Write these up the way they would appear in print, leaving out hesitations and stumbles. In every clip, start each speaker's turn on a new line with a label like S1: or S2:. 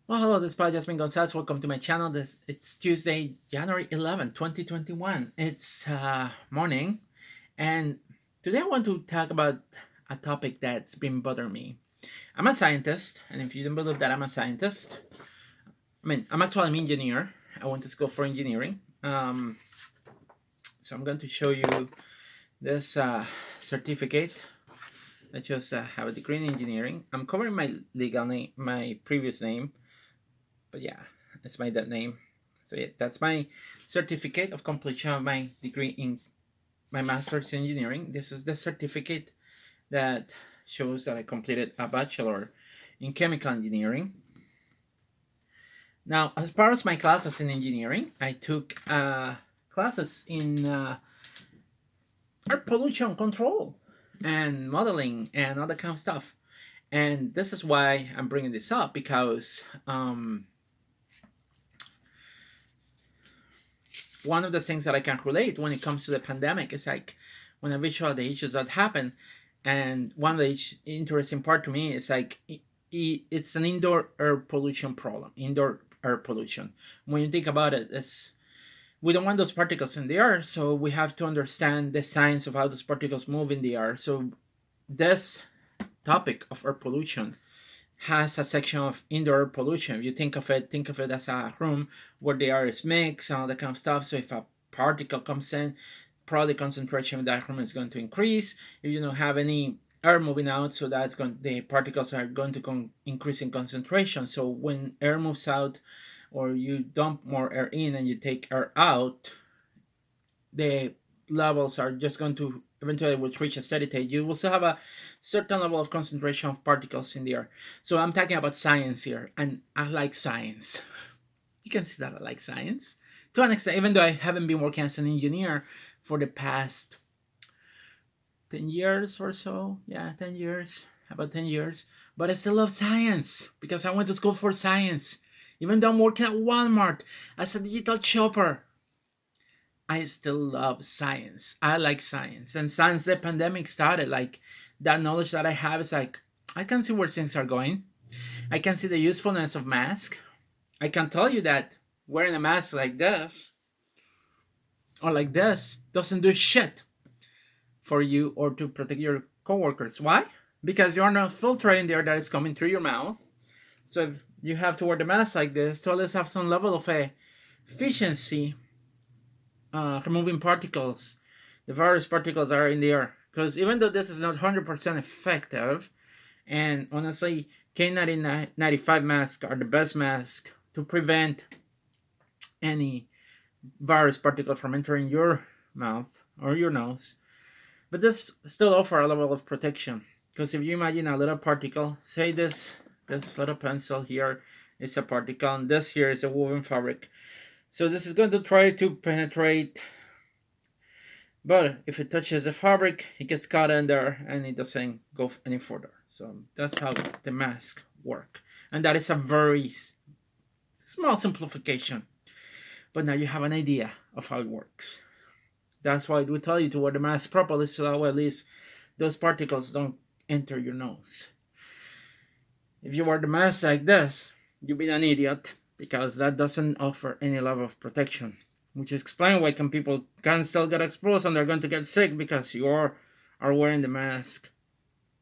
S1: Well, hello, this is Padre Jasmine Gonzalez. Welcome to my channel. It's Tuesday, January 11th, 2021. It's morning, and today I want to talk about a topic that's been bothering me. I'm a scientist, and if you don't believe that I'm a scientist, I'm actually an engineer. I went to school for engineering. So I'm going to show you this certificate. I just have a degree in engineering. I'm covering my legal name, my previous name, but yeah, it's my that name. So yeah, that's my certificate of completion of my degree in my master's in engineering. This is the certificate that shows that I completed a bachelor in chemical engineering. Now, as part of my classes in engineering, I took classes in air pollution control and modeling and all that kind of stuff. And this is why I'm bringing this up because one of the things that I can relate when it comes to the pandemic is like when I visualize the issues that happen, and one of the interesting part to me is like it's an indoor air pollution problem. Indoor air pollution. When you think about it, it's we don't want those particles in the air, so we have to understand the science of how those particles move in the air. So this topic of air pollution has a section of indoor pollution. If you think of it as a room where the air is mixed and all that kind of stuff. So if a particle comes in, probably concentration of that room is going to increase. If you don't have any air moving out, so that's going the particles are going to increase in concentration. So when air moves out, or you dump more air in and you take air out, the levels are just going to eventually will reach a steady state. You will still have a certain level of concentration of particles in the air. So I'm talking about science here, and I like science. You can see that I like science to an extent, even though I haven't been working as an engineer for the past 10 years or so. Yeah, 10 years, about 10 years. But I still love science because I went to school for science. Even though I'm working at Walmart as a digital shopper, I still love science. I like science. And since the pandemic started, like that knowledge that I have is like, I can see where things are going. I can see the usefulness of mask. I can tell you that wearing a mask like this or like this doesn't do shit for you or to protect your coworkers. Why? Because you're not filtering the air that is coming through your mouth. So if you have to wear the mask like this to at least have some level of efficiency removing particles, the virus particles are in the air. Because even though this is not 100% effective, and honestly, K95 masks are the best mask to prevent any virus particle from entering your mouth or your nose. But this still offer a level of protection. Because if you imagine a little particle, say this little pencil here is a particle, and this here is a woven fabric. So this is going to try to penetrate, but if it touches the fabric, it gets caught in there and it doesn't go any further. So that's how the mask work. And that is a very small simplification. But now you have an idea of how it works. That's why we tell you to wear the mask properly so that at least those particles don't enter your nose. If you wear the mask like this, you've been an idiot because that doesn't offer any level of protection. Which explains why people can still get exposed and they're going to get sick because you are wearing the mask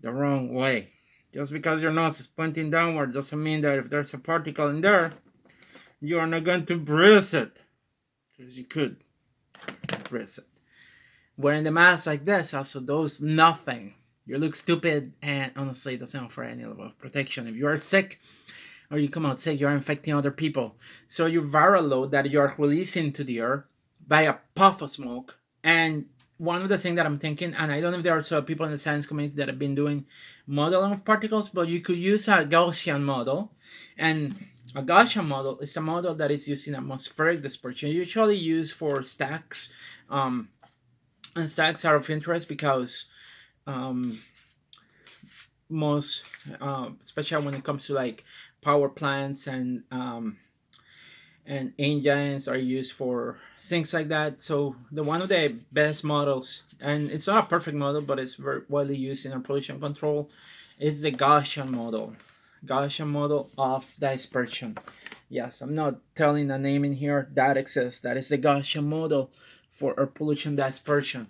S1: the wrong way. Just because your nose is pointing downward doesn't mean that if there's a particle in there, you are not going to breathe it. Because you could breathe it. Wearing the mask like this also does nothing. You look stupid and honestly it doesn't offer any level of protection. If you are sick or you come out sick, you are infecting other people. So your viral load that you are releasing to the air by a puff of smoke. And one of the things that I'm thinking, and I don't know if there are some people in the science community that have been doing modeling of particles, but you could use a Gaussian model. And a Gaussian model is a model that is using atmospheric dispersion, usually used for stacks. And stacks are of interest because um, most, especially when it comes to like power plants and engines are used for things like that. So the one of the best models, and it's not a perfect model, but it's very widely used in air pollution control, is the Gaussian model. Gaussian model of dispersion. Yes, I'm not telling a name in here, that exists. That is the Gaussian model for air pollution dispersion.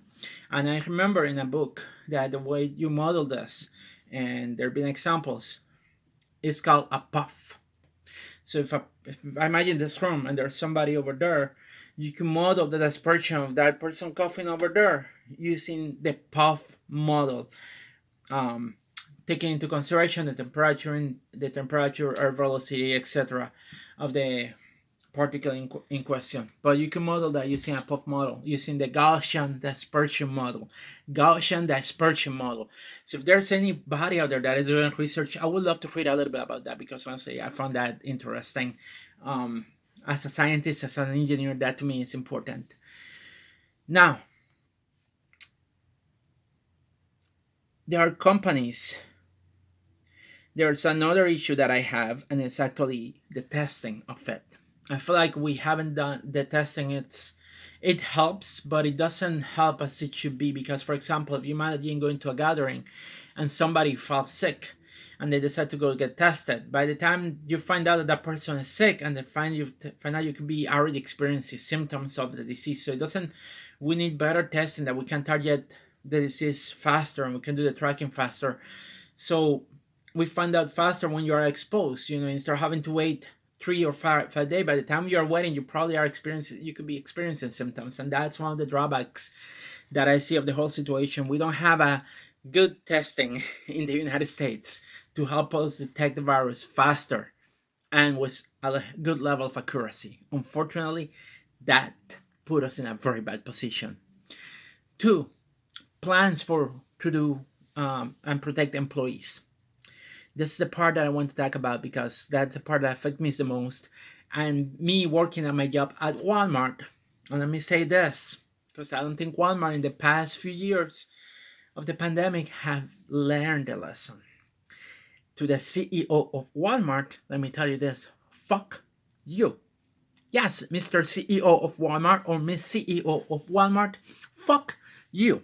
S1: And I remember in a book that the way you model this, and there have been examples, is called a puff. So if I imagine this room and there's somebody over there, you can model the dispersion of that person coughing over there using the puff model, um, taking into consideration the temperature, air velocity, etc., of the particle in question. But you can model that using a puff model, using the Gaussian dispersion model. Gaussian dispersion model. So if there's anybody out there that is doing research, I would love to read a little bit about that, because honestly, I found that interesting. As a scientist, as an engineer, that to me is important. Now, there are companies. There's another issue that I have, and it's actually the testing of it. I feel like we haven't done the testing. It helps, but it doesn't help as it should be, because, for example, if you imagine going to a gathering and somebody falls sick and they decide to go get tested, by the time you find out that that person is sick and they find out you could be already experiencing symptoms of the disease. So it doesn't. We need better testing, that we can target the disease faster and we can do the tracking faster. So we find out faster when you are exposed. Instead of having to wait 3 or 5 days, by the time you are waiting, you could be experiencing symptoms. And that's one of the drawbacks that I see of the whole situation. We don't have a good testing in the United States to help us detect the virus faster and with a good level of accuracy. Unfortunately, that put us in a very bad position. 2, plans to do and protect employees. This is the part that I want to talk about, because that's the part that affects me the most. And me working at my job at Walmart, and let me say this, because I don't think Walmart in the past few years of the pandemic have learned a lesson. To the CEO of Walmart, let me tell you this: fuck you. Yes, Mr. CEO of Walmart or Miss CEO of Walmart, fuck you.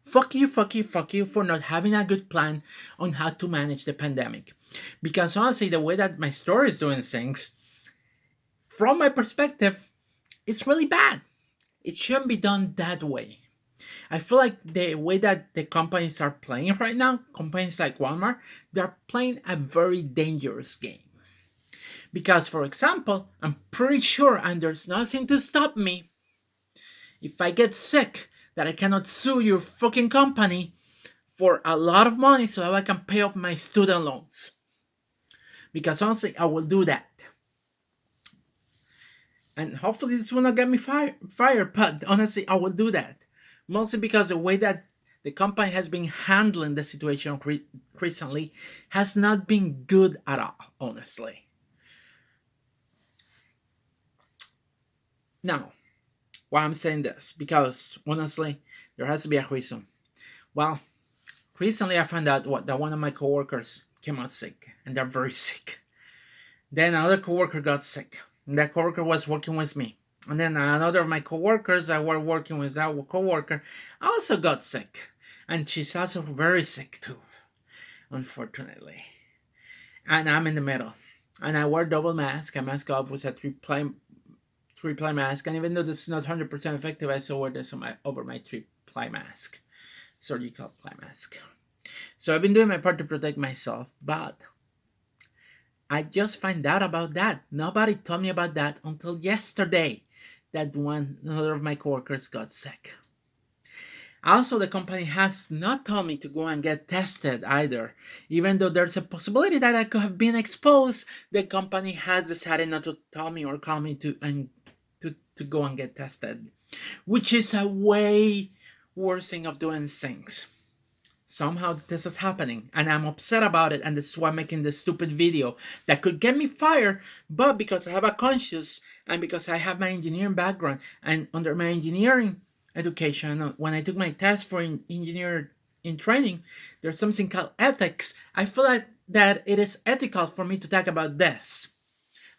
S1: Fuck you, fuck you, fuck you for not having a good plan on how to manage the pandemic. Because honestly, the way that my store is doing things, from my perspective, it's really bad. It shouldn't be done that way. I feel like the way that the companies are playing right now, companies like Walmart, they're playing a very dangerous game. Because, for example, I'm pretty sure, and there's nothing to stop me, if I get sick, that I cannot sue your fucking company for a lot of money so that I can pay off my student loans. Because honestly, I will do that. And hopefully this will not get me fired, but honestly, I will do that. Mostly because the way that the company has been handling the situation recently has not been good at all, honestly. Now, why I'm saying this? Because honestly, there has to be a reason. Well, recently I found out that one of my coworkers came out sick, and they're very sick. Then another coworker got sick, and that coworker was working with me. And then another of my coworkers that were working with that coworker also got sick, and she's also very sick too, unfortunately. And I'm in the middle, and I wear double mask. I mask up with a three-ply mask, and even though this is not 100% effective, I still wear this over my three-ply mask, surgical ply mask. So I've been doing my part to protect myself, but I just found out about that. Nobody told me about that until yesterday, that another of my coworkers got sick. Also, the company has not told me to go and get tested either. Even though there's a possibility that I could have been exposed, the company has decided not to tell me or call me to go and get tested, which is a way worse thing of doing things. Somehow this is happening, and I'm upset about it, and this is why I'm making this stupid video that could get me fired, but because I have a conscience, and because I have my engineering background, and under my engineering education, when I took my test for engineer in training, there's something called ethics. I feel like that it is ethical for me to talk about this.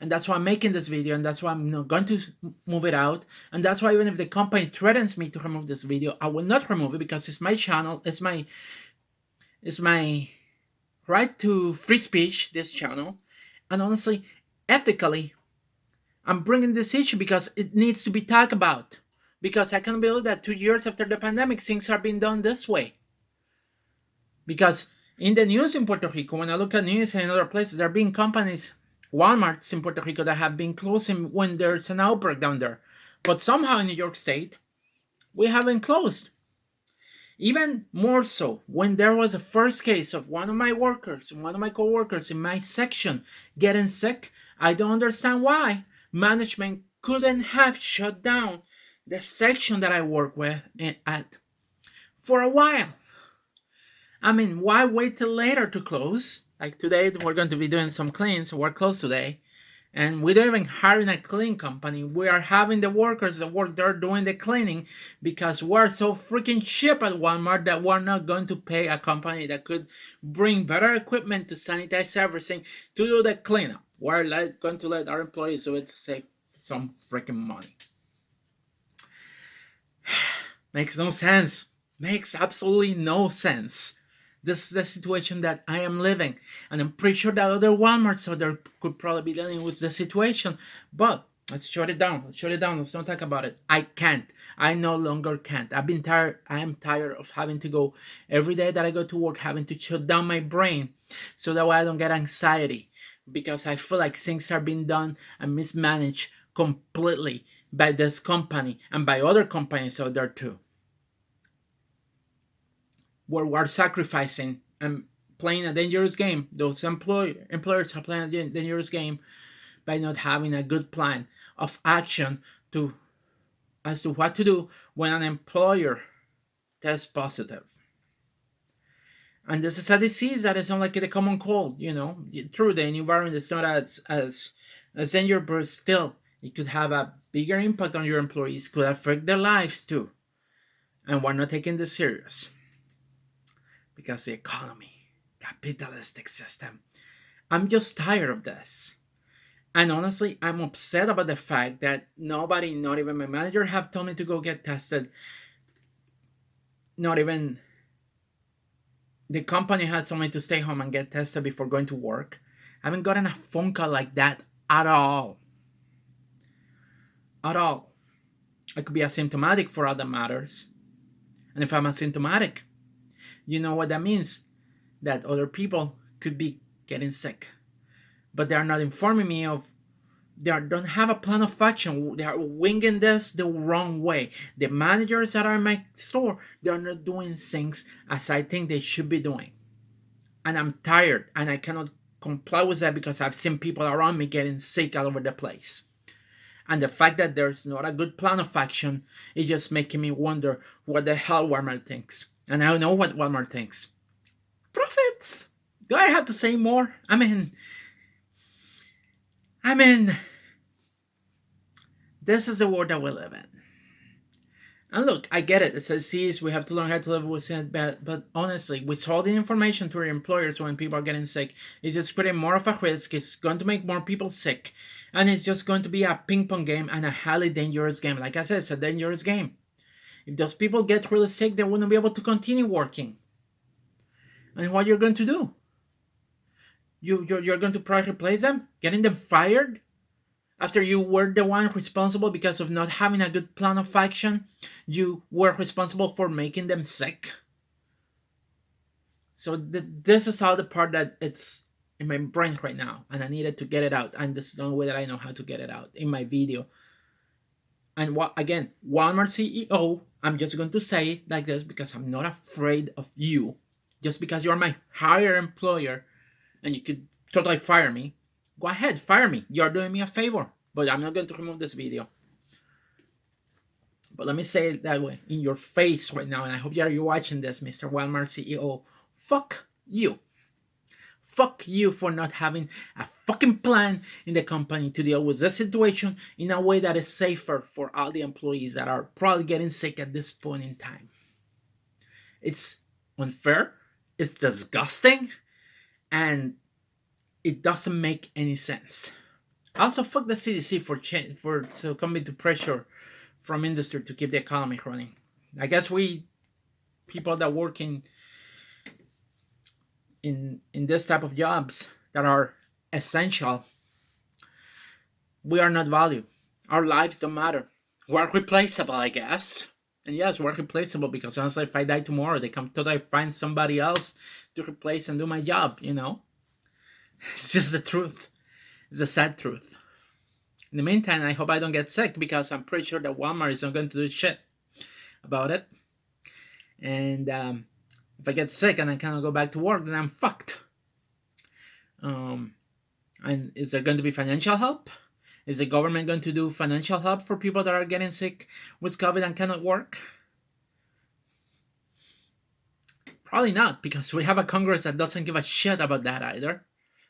S1: And that's why I'm making this video, and that's why I'm not going to move it out. And that's why even if the company threatens me to remove this video, I will not remove it, because it's my channel, it's my right to free speech, this channel, and honestly, ethically, I'm bringing this issue because it needs to be talked about. Because I can't believe that 2 years after the pandemic, things are being done this way. Because in the news in Puerto Rico, when I look at news in other places, there have been companies, Walmarts in Puerto Rico, that have been closing when there's an outbreak down there. But somehow in New York State, we haven't closed. Even more so, when there was a first case of one of my workers, one of my co-workers in my section getting sick, I don't understand why management couldn't have shut down the section that I work with at for a while. I mean, why wait till later to close? Like today, we're going to be doing some cleans, so we're closed today. And we don't even hiring a clean company. We are having the workers that work there doing the cleaning because we're so freaking cheap at Walmart that we're not going to pay a company that could bring better equipment to sanitize everything to do the cleanup. We're going to let our employees do it to save some freaking money. Makes no sense. Makes absolutely no sense. This is the situation that I am living. And I'm pretty sure that other Walmarts out there could probably be dealing with the situation. But let's shut it down. Let's shut it down. Let's not talk about it. I can't. I no longer can't. I've been tired. I am tired of having to go every day that I go to work, having to shut down my brain so that way I don't get anxiety. Because I feel like things are being done and mismanaged completely by this company and by other companies out there too. Where we're sacrificing and playing a dangerous game. Those employers are playing a dangerous game by not having a good plan of action to as to what to do when an employer tests positive. And this is a disease that is not like the common cold, you know. True, the environment is not as dangerous, but still, it could have a bigger impact on your employees, could affect their lives too. And we're not taking this serious. Because the economy, capitalistic system. I'm just tired of this. And honestly, I'm upset about the fact that nobody, not even my manager, have told me to go get tested. Not even the company has told me to stay home and get tested before going to work. I haven't gotten a phone call like that at all. At all. I could be asymptomatic for all that matters. And if I'm asymptomatic, you know what that means? That other people could be getting sick. But they are not informing me of, they don't have a plan of action. They are winging this the wrong way. The managers that are in my store, they are not doing things as I think they should be doing. And I'm tired and I cannot comply with that because I've seen people around me getting sick all over the place. And the fact that there's not a good plan of action is just making me wonder what the hell Walmart thinks. And I know what Walmart thinks. Profits! Do I have to say more? I mean, this is the world that we live in. And look, I get it. It's a disease. We have to learn how to live with it. But honestly, withholding information to your employers when people are getting sick is just putting more of a risk. It's going to make more people sick. And it's just going to be a ping pong game and a highly dangerous game. Like I said, it's a dangerous game. If those people get really sick, they wouldn't be able to continue working. And what you're going to do? You're going to probably replace them? Getting them fired? After you were the one responsible because of not having a good plan of action, you were responsible for making them sick. So this is all the part that it's in my brain right now, and I needed to get it out. And this is the only way that I know how to get it out in my video. And again, Walmart CEO, I'm just going to say it like this because I'm not afraid of you. Just because you're my higher employer and you could totally fire me, go ahead, fire me. You're doing me a favor. But I'm not going to remove this video. But let me say it that way, in your face right now, and I hope you're watching this, Mr. Walmart CEO. Fuck you. Fuck you for not having a fucking plan in the company to deal with this situation in a way that is safer for all the employees that are probably getting sick at this point in time. It's unfair. It's disgusting. And it doesn't make any sense. Also, fuck the CDC for succumbing to pressure from industry to keep the economy running. I guess we people that work in in this type of jobs that are essential, we are not valued. Our lives don't matter. We're replaceable, I guess. And yes, we're replaceable because honestly, if I die tomorrow, they come totally find somebody else to replace and do my job, you know? It's just the truth. It's a sad truth. In the meantime, I hope I don't get sick because I'm pretty sure that Walmart is not going to do shit about it. And if I get sick and I cannot go back to work, then I'm fucked. And is there going to be financial help? Is the government going to do financial help for people that are getting sick with COVID and cannot work? Probably not, because we have a Congress that doesn't give a shit about that either.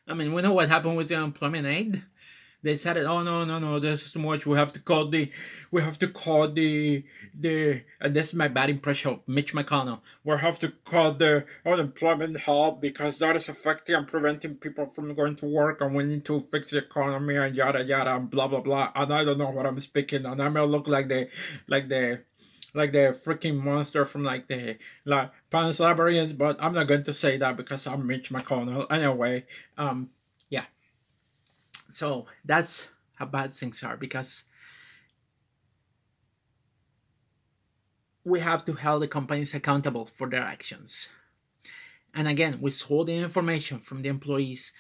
S1: I mean, we know what happened with the unemployment aid. They said it. Oh no, no, no! This is too much. We have to call the. And this is my bad impression of Mitch McConnell. We have to call the unemployment help because that is affecting and preventing people from going to work, and we need to fix the economy and yada yada and blah blah blah. And I don't know what I'm speaking, and I may look like the, like the freaking monster from like Pan's Labyrinth, but I'm not going to say that because I'm Mitch McConnell anyway. Yeah. So that's how bad things are because we have to hold the companies accountable for their actions. And again, withholding information from the employees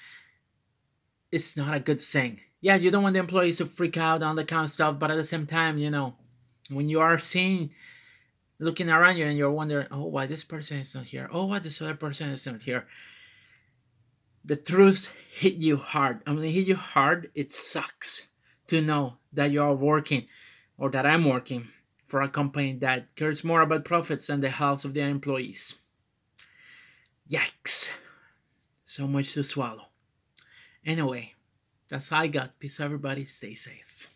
S1: is not a good thing. Yeah, you don't want the employees to freak out on the kind of stuff, but at the same time, when you are seeing, looking around you and you're wondering, oh, why this person is not here? Oh, why this other person is not here? The truth hit you hard. And when it hit you hard, it sucks to know that you are working or that I'm working for a company that cares more about profits than the health of their employees. Yikes. So much to swallow. Anyway, that's all I got. Peace, everybody. Stay safe.